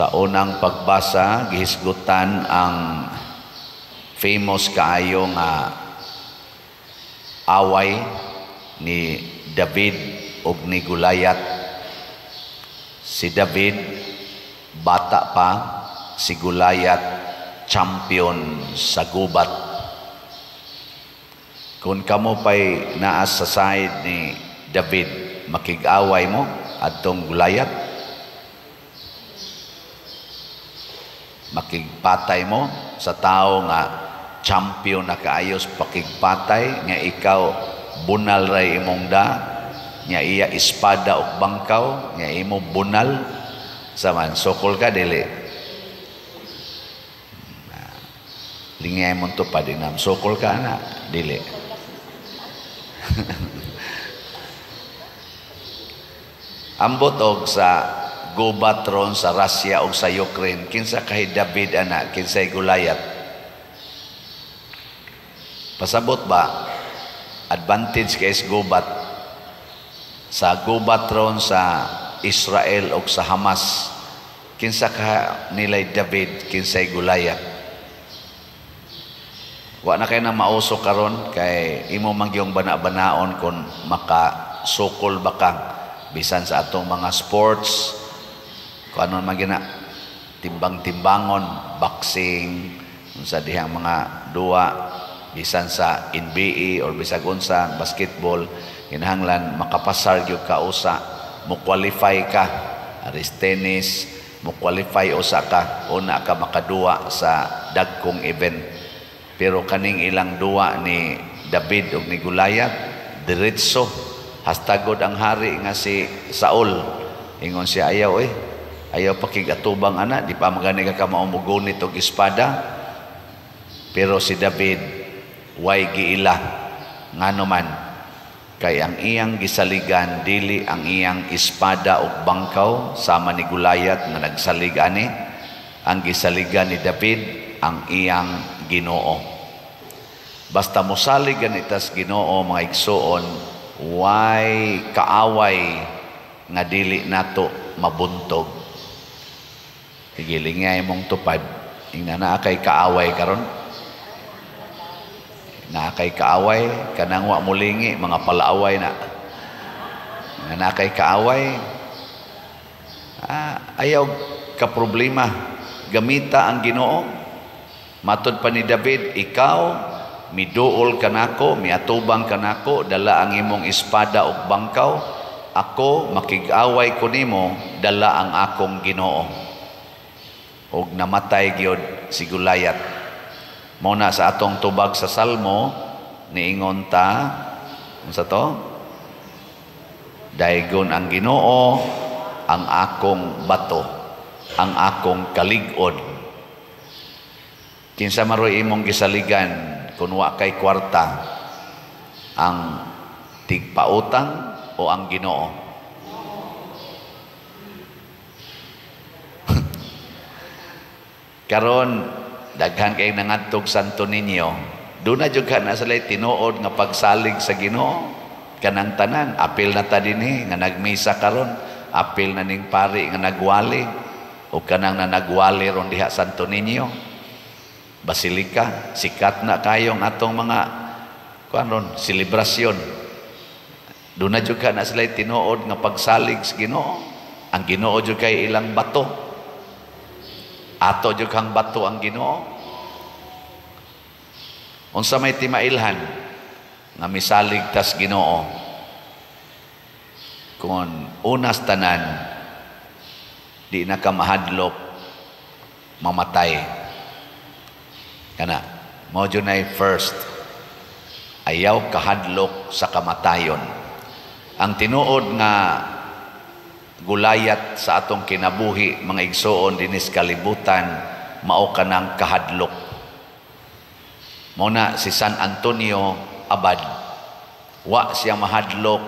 Sa unang pagbasa, gihisgutan ang famous kaayo nga away ni David ug ni Goliath. Si David bata pa, si Goliath champion sa gubat. Kung kamo pa'y naas sa side ni David, makig-away mo adtong Goliath? Makigpatay mo sa tao nga champion na kaayos pakigpatay nga ikaw bunal ray imong da nga iya espada ug bangkaw nga imo bunal saman sokol ka dili lingay mo to pa dinam sokol ka na dili ambot og sa gubat ron sa Russia o sa Ukraine, kinsa kay David ana, kinsay Goliath. Pasabot ba advantage kay gubat sa gubat ron sa Israel o sa Hamas, kinsa ka nilay David, kinsay Goliath. Wa na kay na mauso karon kay imo mangyong bana-banaon kung makasukol ba ka bisan sa atong mga sports. Kung ano magina timbang-timbangon, boxing, sa dihang mga duwa, bisan sa NBA or bisag unsa basketball, kinahanglan makapasar gyud ka usa, mo qualify ka, aris tennis, mo qualify usa ka, una ka makaduwa sa dagkong event. Pero kaning ilang duwa ni David ug ni Goliath, diretso hastagod ang hari nga si Saul. Ingon siya ayaw ayaw pakigatubang ana, di pa magani ka maumugunit og espada. Pero si David way giila ngano man kay ang iyang gisaligan dili ang iyang espada ug bangkaw sama ni Goliath nga nagsalig ani. Ang gisaligan ni David ang iyang Ginoo. Basta mosalig ganitas Ginoo mga igsoon, way kaaway nga dili nato mabuntog. Higilingay mong tupad, ingna na kay kaaway karon. Na kay kaaway, kanang wa mulingi, mga palaaway na. Na kay kaaway, ayaw ka problema. Gamita ang Ginoo. Matod pa ni David, ikaw, miduol ka nako, miatubang ka nako, dala ang imong espada ug bangkaw. Ako, makig-away ko nimo, dala ang akong Ginoo. Og namatay gyud si Goliath. Muna sa atong tubag sa Salmo niingon ta unsa to? Daygon ang Ginoo ang akong bato, ang akong kalig-od. Kinsa maroy imong gisaligan kun wa kay kwarta, ang tigpautang o ang Ginoo? Karon daghan kay nangadtog Santo Niño, do na jud kana salay tinuod nga pagsalig sa Ginoo. Kanang tanan apil na ta dinhi nga nagmisa karon, apil na ning pari nga nagwali o kanang na nagwali ron diha Santo Niño. Basilika, sikat na kayong atong mga kuan selebrasyon. Do na jud kana salay tinuod nga pagsalig sa Ginoo. Ang Ginoo jud kay ilang bato. Ato jud kang bato ang Ginoo. Unsa may timailhan nga misalig tas Ginoo? Kung unas tanan di na ka mahadlok mamatay. Kana mao jud nay first. Ayaw kahadlok sa kamatayon. Ang tinuod nga Goliath sa atong kinabuhi mga igsoon dinis kalibutan mao kanang kahadlok. Muna si San Antonio Abad, wa siya mahadlok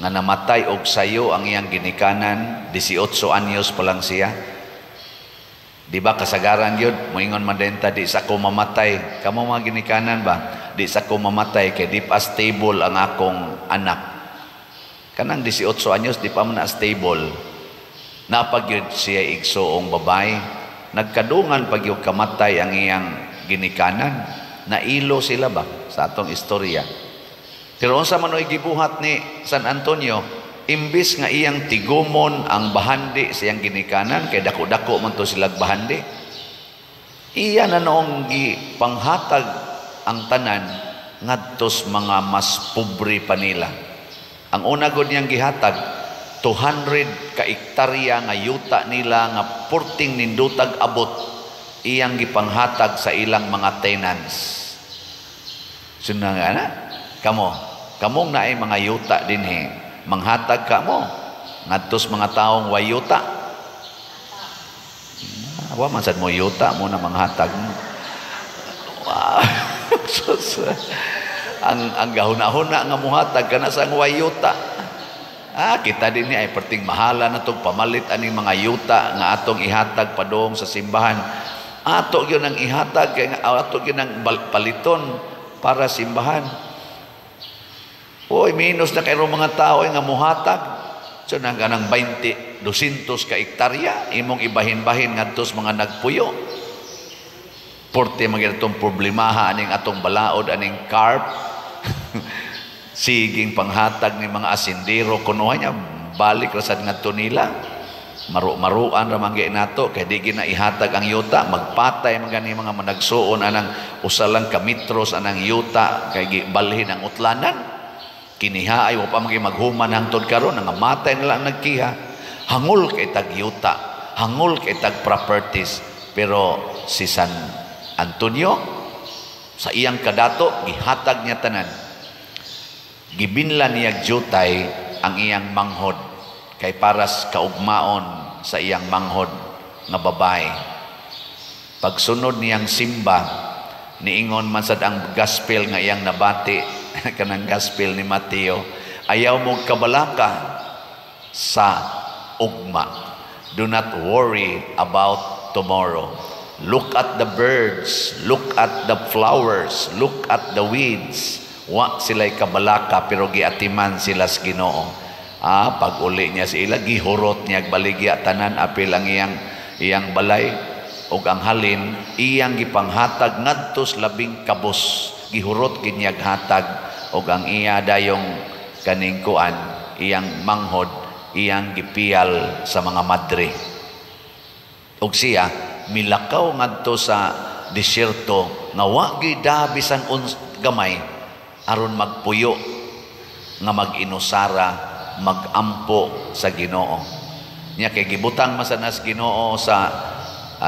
nga namatay og sayo ang iyang ginikanan, 18 anyos pa lang siya. Di ba kasagaran yun? Moingon man din ta, di sa ko mamatay. Kamo mga ginikanan ba? Di sa ko mamatay kay di pa stable ang akong anak. Kanang 18 anyos di pa man na stable. Napagyud siya igsoong babay. Nagkadungan pagyud kamatay ang iyang ginikanan. Nailo sila ba sa atong istorya? Pero unsa man oy gibuhat ni San Antonio, imbis nga iyang tigumon ang bahandi sa iyang ginikanan, kay dako-dako man to silang bahandi, iya na noong gipanghatag ang tanan ngadtos mga mas pobre pa nila. Ang una gud niyang gihatag 200 ka ektarya nga yuta nila nga purting nindutag abot, iyang gipanghatag sa ilang mga tenants. Suna nga na, kamong naay mga yuta din manghatag ka mo ngadtos mga taong way yuta. Wa man sad mo yuta mo na manghatag. Wow. ang gahuna-huna nga muhatag kana sa way yuta. Kita din ay perting mahala na itong pamalit aning mga yuta nga atong ihatag padong sa simbahan. Ato yun ang ihatag, ato yun ang paliton para simbahan. Uy, minus na kayo mga tao nga muhatag. So, nang ganang 200 ka ektarya, imong ibahin-bahin nga tos mga nagpuyo. Porte mga itong problemaha aning atong balaod, aning carp. Siging panghatag ni mga asindero kunuha niya balik rasad ngadto nila maruan ra man nato kay di gina ihatag ang yuta, magpatay man gani mga managsuon anang usalang kamitros anang yuta kay gibalhin ang utlanan. Kiniha ay wa pa maghuman hangtod karon nga matay na lang nagkiha. Hangul kay tag yuta, hangul kay tag properties. Pero si San Antonio sa iyang kadato gihatag niya tanan. Gibinlan niya jutay ang iyang manghod kay paras kaugmaon sa iyang manghod nga babae. Pagsunod niyang simba, niingon man sad ang gospel nga iyang nabati kanang gospel ni Mateo, ayaw mo kabalaka sa ugma. Do not worry about tomorrow. Look at the birds, look at the flowers, look at the weeds. Wa sila'y kabalaka pero giatiman sila sa Ginoo. Pag uli niya sila, gihurot niya baligya tanan apil ang iyang balay ug ang halin iyang gipanghatag ngadtos labing kabos. Gihurot ginyag hatag ug ang iya dayong kaning kuan, iyang manghod, iyang gipiyal sa mga madre. Ug siya milakaw ngadto sa disyerto nga wa gyud bisan gamay aron magpuyo nga mag-inusara, magampo sa Ginoo. Nya kay gibutang masanas Ginoo sa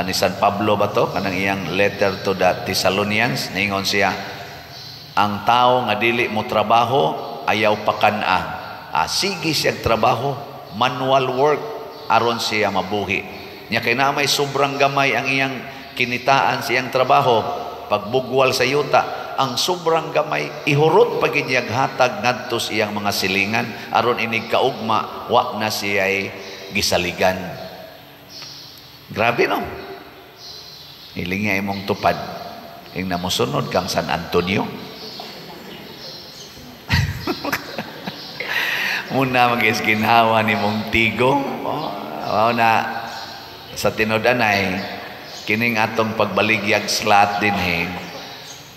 ni San Pablo ba to kanang iyang letter to the Thessalonians, ningon siya, ang tao nga dili mo trabaho ayaw pakana. Sige siya trabaho, manual work aron siya mabuhi. Nya kay na may sobrang gamay ang iyang kinitaan sa iyang trabaho, pagbugwal sa yuta, ang sobrang gamay ihurot pagid hatag ngadto sa iyang mga silingan aron inig kaugma wa na siya'y gisaligan. Grabe no? Hiling niya imong tupad ing namusunod kang San Antonio. Muna mag-isginhawa ni mong tigo. Na sa tinudanay kining atong pagbaligyag slat din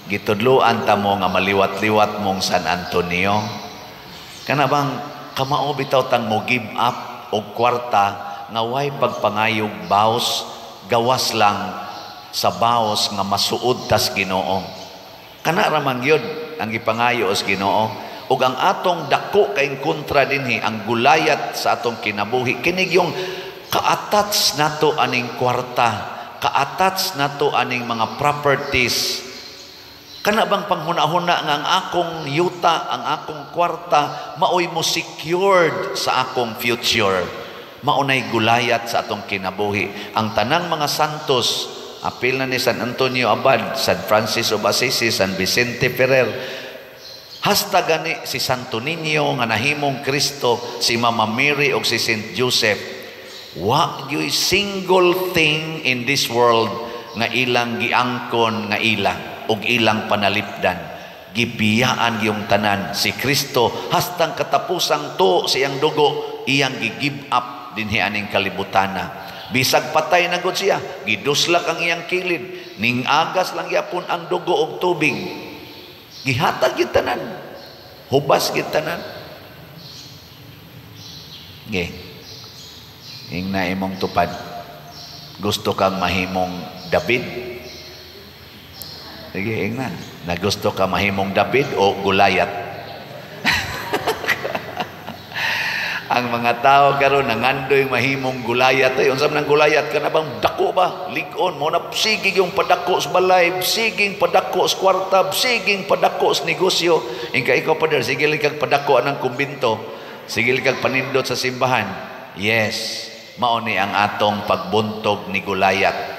gitudluan ta mo nga maliwat-liwat mong San Antonio. Kana bang kamao bitaw tang mo give up og kwarta nga way pagpangayog baos, gawas lang sa baos nga masuod tas Ginoo. Kana ra man gyud ang gipangayo sa Ginoo. Ug ang atong dako kay kontra dinhi ang gulayat sa atong kinabuhi kinig yung ka-attach nato aning kwarta, ka-attach nato aning mga properties. Kana bang panghuna-huna nga ang akong yuta, ang akong kwarta, maoy mo secured sa akong future. Maunay gulayat sa atong kinabuhi. Ang tanang mga santos, apil na ni San Antonio Abad, San Francis of Assisi, San Vicente Ferrer, hasta gani si Santo Niño nga nahimong Kristo, si Mama Mary o si Saint Joseph, wa yo'y single thing in this world nga ilang giangkon nga ilang og ilang panalipdan. Gibiyaan yung tanan si Kristo hastang katapusang to siyang dugo iyang gi-give up dinhi aning kalibutana. Bisag patay na gud siya, giduslak ang iyang kilid, ning agas lang yapon ang dugo og tubig. Gihatag gyud tanan. Hubas gyud tanan. Nge. Ing na imong tupad. Gusto kang mahimong David? Sige, ing na. Nagusto ka mahimong David o Gulayat? Ang mga tao karon nangandoy mahimong Gulayat. Unsam nang Gulayat ka na bang dako ba? Ligon mo na sigig yung padako sa balay, siging padako sa kwarta, siging padako sa negosyo. Ingka ikaw pader, sige kag padako anang kumbinto, sige kag panindot sa simbahan. Yes, mao ni ang atong pagbuntog ni Gulayat.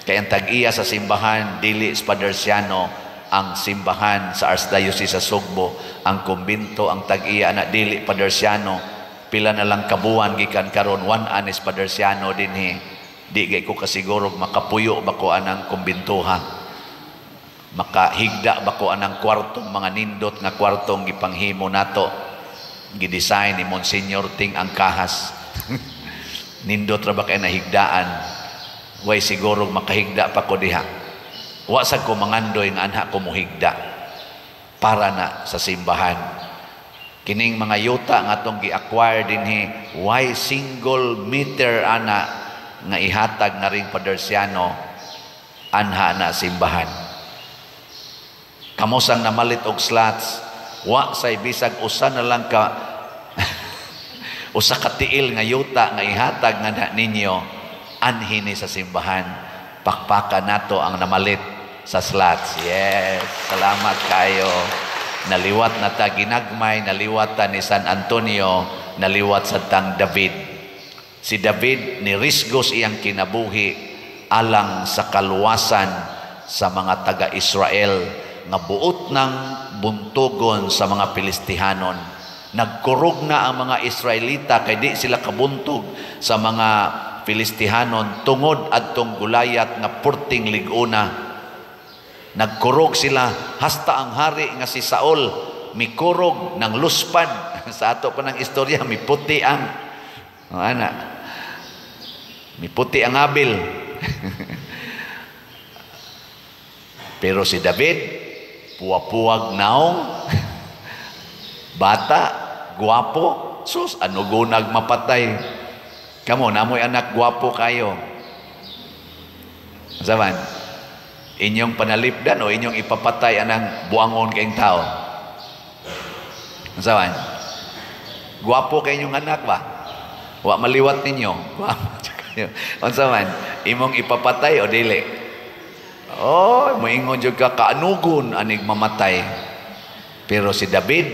Kaya ang tag-iya sa simbahan dili sa Padersiano, ang simbahan sa Archdiocese sa Sugbo, ang kumbinto ang tag-iya na dili Padersiano. Pila na lang kabuan gikan karon 1 anis Padersiano dinhi. Di gay ko kasiguro makapuyo ba ko anang kumbintuha, makahigda ba ko anang kwartong mga nindot nga kwartong gipanghimo nato, gidesign ni Monsignor Ting ang kahas. Nindot ra ba kay nahigdaan? Way siguro makahigda pa ko diha. Wa sad ko mangandoy nga anha ko mohigda para na sa simbahan. Kining mga yuta nga atong gi-acquire dinhi, why single meter ana nga ihatag na ring Padersiano anha na simbahan. Kamosang namalit og slots, wa say bisag usa na lang ka usa ka tiil nga yuta nga ihatag nga ninyo anhi ni sa simbahan. Pakpakan nato ang namalit sa slots. Yes, salamat kayo. Naliwat na ta ginagmay, naliwat ta ni San Antonio, naliwat sa tang David. Si David ni risgos iyang kinabuhi alang sa kaluwasan sa mga taga-Israel nga buot ng buntugon sa mga Pilistihanon. Nagkurog na ang mga Israelita kay di sila kabuntog sa mga Pilistihanon tungod adtong Gulayat nga purting liguna. Nagkurog sila hasta ang hari nga si Saul mikurog ng luspad. Sa ato pa ng istorya, miputi ang miputi ang Abil. Pero si David puwa-puwag naong bata, guwapo, sus ano gunag mapatay. Kamo namoy anak guwapo kayo. Saban inyong panalipdan o inyong ipapatay anang buangon kayong tao? Saban? Guwapo kayo inyong anak ba? Wa maliwat ninyo. Saban? Imong ipapatay o dili? Oh, moingon jud ka kaanugon anig mamatay. Pero si David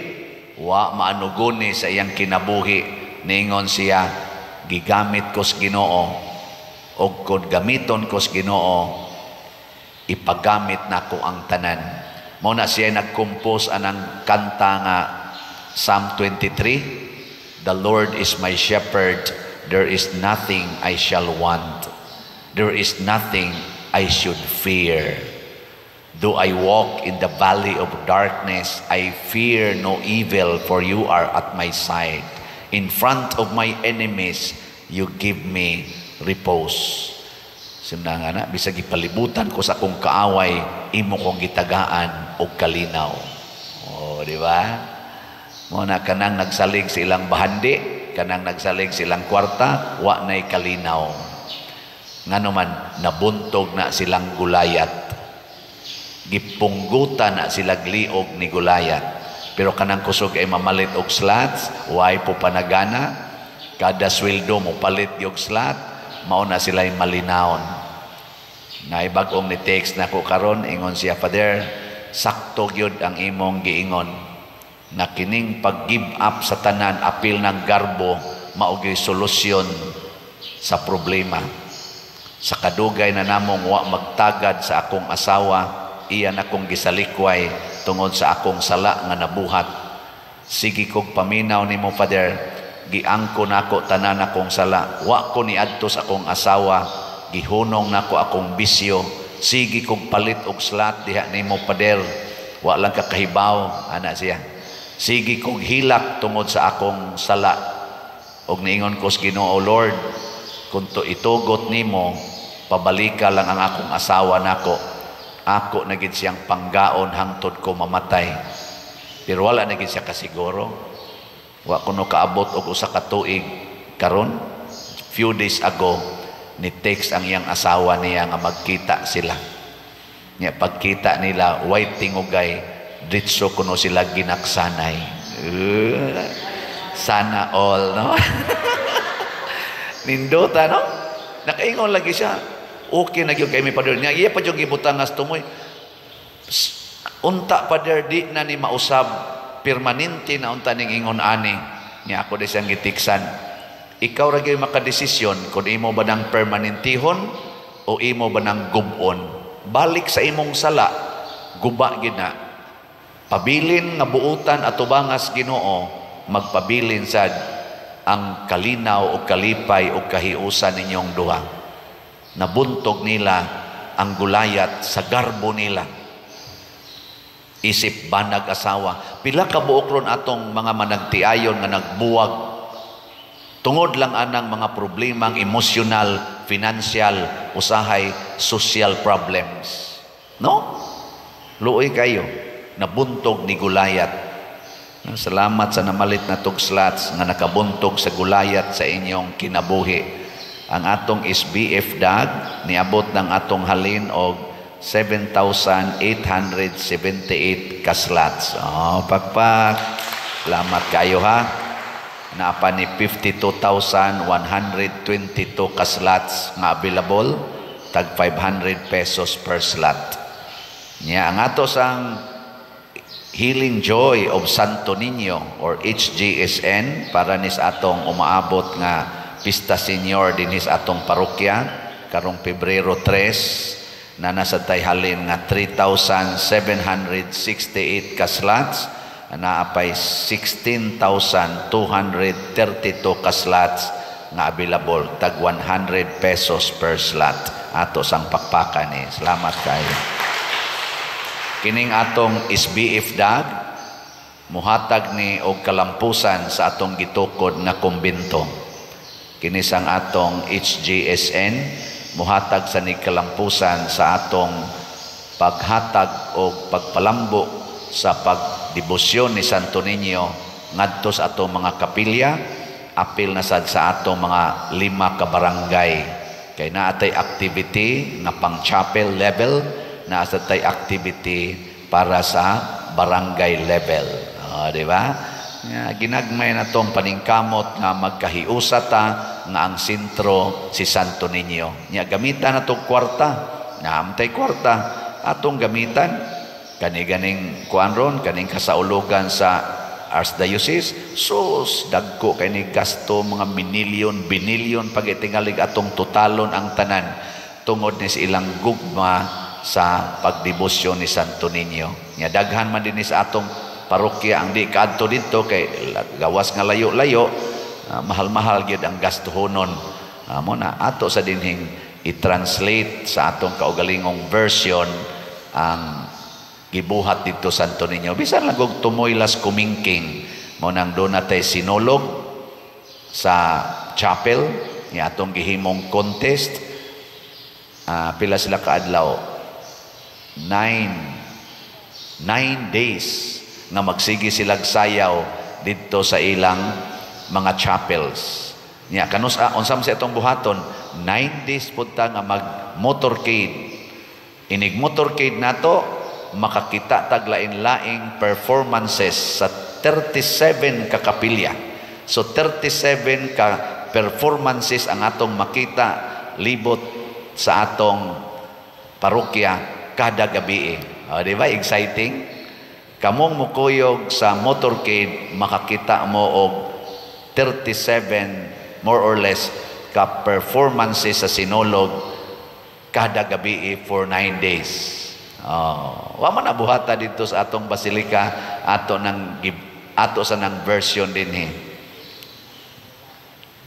wa maanugon ni sa iyang kinabuhi. Ningon siya, gigamit ko sa Ginoo og kung gamiton ko sa Ginoo ipagamit nako ang tanan. Mao na siya nagkompose anang kanta nga Psalm 23, The Lord is my shepherd, there is nothing I shall want. There is nothing I should fear. Though I walk in the valley of darkness, I fear no evil, for you are at my side. In front of my enemies, you give me repose. Simna nga na, bisag ipalibutan ko sa akong kaaway, imo kong gitagaan o kalinaw. O, di ba? Muna kanang nagsalig silang bahandi, kanang nagsalig silang kwarta, wa na'y kalinaw. Nga naman, nabuntog na silang Gulayat. Gipunggutan na sila gliog ni Gulayat. Pero kanang kusog ay mamalit og slots, way po panagana, kada sweldo mo palit yung slot, mauna sila yung malinaon. Naibagong ni text na ko karon, ingon siya, Father, sakto gyud ang imong giingon na kining pag-give up sa tanan, apil ng garbo, maugay solusyon sa problema. Sa kadugay na namong wa magtagad sa akong asawa, iyan akong gisalikway tungod sa akong sala nga nabuhat. Sige kog paminaw nimo, Father, giangko nako tanan akong sala, wa ko niadto sa akong asawa, gihunong nako akong bisyo, sige kog palit og slat diha nimo, Pader, wa lang kakahibaw ana siya, sige kog hilak tungod sa akong sala, Og niingon ko sa Ginoo, Lord, kung to itugot nimo, pabalika lang ang akong asawa nako. Ako na gid siyang panggaon hangtod ko mamatay. Pero wala na gid siya kasiguro. Wa kuno kaabot og usa ka tuig karon. Few days ago, ni text ang iyang asawa niya nga magkita sila. Nya pagkita nila, way tingugay, ditso kuno sila ginaksanay. Sana all, no? Nindota, no? Nakaingon lagi siya. Okay na yung kay may pader niya. Iya pa yung ibutangas tumoy. Unta pader di na ni mausab. Permanente na unta ning ingon ani. Niya ako di siyang gitiksan. Ikaw ra gyud makadesisyon kung imo ba nang permanentihon o imo ba nang gubon. Balik sa imong sala, guba gid na. Pabilin nga buutan at tubangas Ginoo, magpabilin sad ang kalinaw o kalipay o kahiusan ninyong duha. Nabuntog nila ang gulayat sa garbo nila. Isip banag asawa. Pila ka buok ron atong mga managtiayon nga nagbuwag. Tungod lang anang mga problemang emosyonal, financial, usahay, social problems. No? Luoy kayo. Nabuntog ni gulayat. Salamat sa namalit na slots nga nakabuntog sa gulayat sa inyong kinabuhi. Ang atong SBF dag niabot ng atong halin og 7,878 ka slots. Oh, pakpak. Salamat kayo ha. Napa ni 52,122 ka slots nga available, tag 500 pesos per slot. Nya ang ato sang Healing Joy of Santo Niño or HGSN para nis atong umaabot nga Pista Senior dinis atong parokya karong Pebrero 3 na nasa tayhalin nga 3,768 ka slots. Naapay 16,232 ka slots nga available, tag 100 pesos per slot. Ato sang pakpakan ni. Salamat kayo. Kining atong SBF dag muhatag ni og kalampusan sa atong gitukod nga kumbento. Kini sang atong HGSN muhatag sa ni kalampusan sa atong paghatag o pagpalambo sa pagdebosyon ni Santo Niño ngadto sa atong mga kapilya, apil na sad sa atong mga 5 ka barangay. Kay naatay activity na pang chapel level, naatay activity para sa barangay level. Di ba? Ginagmay na tong paningkamot nga magkahiusa ta nga ang sentro si Santo Niño. Nya gamitan na tong kwarta. Naamtay kwarta atong gamitan. Kani-ganing kuan kaning kasaulugan sa Archdiocese, sus dagko kay ni gasto mga binilyon pag itingalig atong totalon ang tanan tungod ni ilang gugma sa pagdebosyon ni Santo Niño. Nya daghan man din sa atong parokya ang di kaadto dito kay gawas nga layo-layo, mahal-mahal gyud ang gastuhonon. Amo na ato sa dinhing i-translate sa atong kaugalingong version ang gibuhat dito Santo Niño. Bisan lang og tumoylas kumingking mo nang doon natay sinolog sa chapel ni atong gihimong contest. Pila sila kaadlaw? 9 days nga magsigi silag sayaw dito sa ilang mga chapels. Nya kanus unsam sa itong buhaton 9 days punta nga mag motorcade. Inig motorcade nato makakita taglain-laing performances sa 37 ka kapilya. So 37 ka performances ang atong makita libot sa atong parokya kada gabi. Di ba exciting? Kamong mukuyog sa motorcade makakita mo og 37 more or less ka performances sa sinolog kada gabi for 9 days. Wa man nabuhata dito sa atong basilika ato sa nang version dinhi.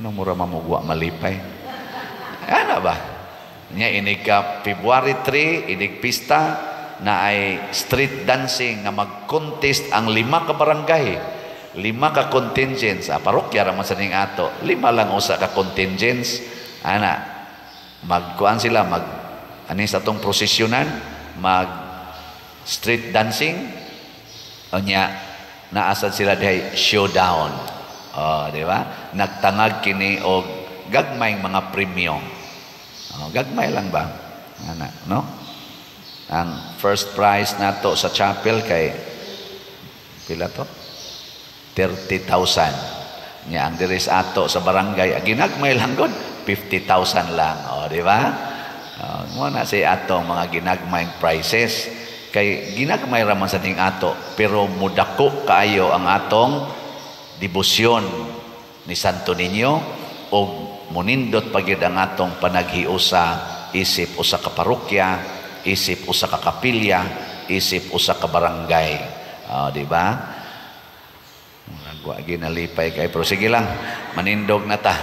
No mura mamugwa malipay. Ana ba? Nya inig ka February 3 inig pista na ay street dancing nga mag-contest ang 5 ka barangay. 5 ka contingents, parokya ra man sa ning ato, 5 lang usa ka contingents, ana, magkuan sila, ani sa atong prosesyonan, mag street dancing, o niya, naasad sila dihay showdown. Di ba? Nagtangag kini og gagmayng mga premyo. Gagmay lang ba? Ana, no? Ang first prize nato sa chapel kay pila to? 30,000. Nya ang diri sa ato sa barangay, ginagmay lang gud 50,000 lang. Di ba? Mo na si atong mga ginagmayng prizes kay ginagmay ra man sa ting ato, pero mudako kaayo ang atong debosyon ni Santo Niño o munindot pagyud ang atong panaghiusa isip usa ka parokya, isip usa ka kapilya, isip usa ka barangay. Di ba? Nagwa ginalipay kay, pero sige lang, manindog na ta.